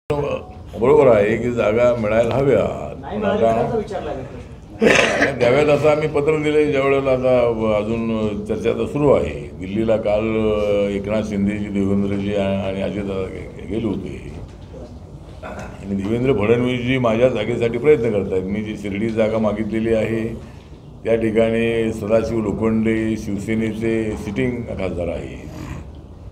बरोबर आहे की जागा मिळायला हव्या, पण आता द्याव्यात असं आम्ही पत्र दिले. ज्यावेळेला आता अजून चर्चा तर सुरू आहे. दिल्लीला काल एकनाथ शिंदेजी, देवेंद्रजी आणि अजितदादा गेले होते आणि देवेंद्र फडणवीसजी माझ्या जागेसाठी प्रयत्न करत आहेत. मी जी शिर्डी जागा मागितलेली आहे त्या ठिकाणी सदाशिव लोखंडे शिवसेनेचे सिटिंग खासदार आहे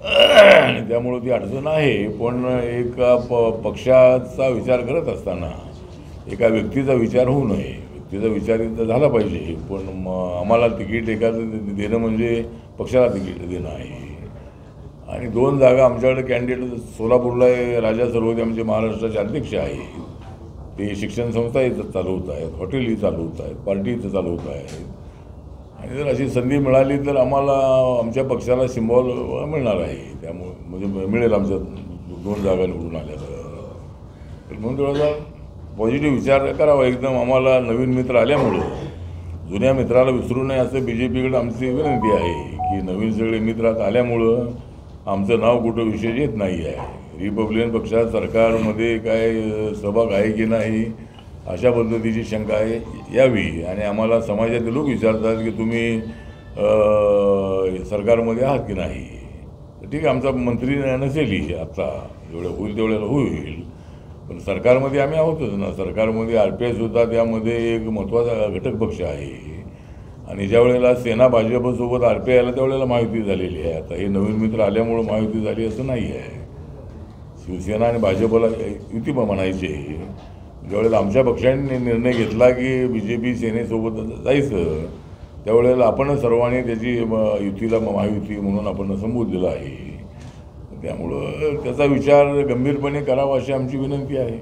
आणि त्यामुळं ती अडचण आहे. पण एका पक्षाचा विचार करत असताना एका व्यक्तीचा विचार होऊ नये. व्यक्तीचा विचार तर झाला पाहिजे, पण आम्हाला तिकीट एखादं देणं म्हणजे पक्षाला तिकीट देणं आहे. आणि 2 जागा आमच्याकडे कॅन्डिडेट सोलापूरला राजा सर्वोदय आमचे महाराष्ट्राचे अध्यक्ष आहे. ते शिक्षण संस्था इथं चालवत आहेत, हॉटेलही चालवत आहेत, पार्टी इथं चालवत आहेत. आणि जर अशी संधी मिळाली तर आम्हाला आमच्या पक्षाला सिम्बॉल मिळणार आहे. त्यामुळे म्हणजे मिळेल आमच्या 2 जागा निवडून आल्या तर म्हणून थोडासा पॉझिटिव्ह विचार करावा. एकदम आम्हाला नवीन मित्र आल्यामुळं जुन्या मित्राला विसरू नये असं BJPकडे आमची विनंती आहे की नवीन सगळे मित्र आल्यामुळं आमचं नाव कुठं विशेष येत नाही आहे. रिपब्लिकन पक्षात सरकारमध्ये काय सहभाग आहे की नाही अशा पद्धतीची शंका यावी. आणि आम्हाला समाजातील लोक विचारतात की तुम्ही सरकारमध्ये आहात की नाही. तर ठीक आहे, आमचा मंत्री नसेलही आता, जेवढं होईल तेवढ्याला होईल, पण सरकारमध्ये आम्ही आहोतच ना. सरकारमध्ये RPS होता, त्यामध्ये एक महत्त्वाचा घटक पक्ष आहे. आणि ज्या वेळेला सेना भाजपसोबत RPI आला त्यावेळेला महायुती झालेली आहे. आता हे नवीन मित्र आल्यामुळं महायुती झाली असं नाही आहे. शिवसेना आणि भाजपला युती म्हणायची. ज्यावेळेला आमच्या पक्षाने निर्णय घेतला की BJP सेनेसोबत जायचं, त्यावेळेला आपण सर्वांनी त्याची युतीला महायुती म्हणून आपण संबोधलेलं आहे. त्यामुळं त्याचा विचार गंभीरपणे करावा अशी आमची विनंती आहे.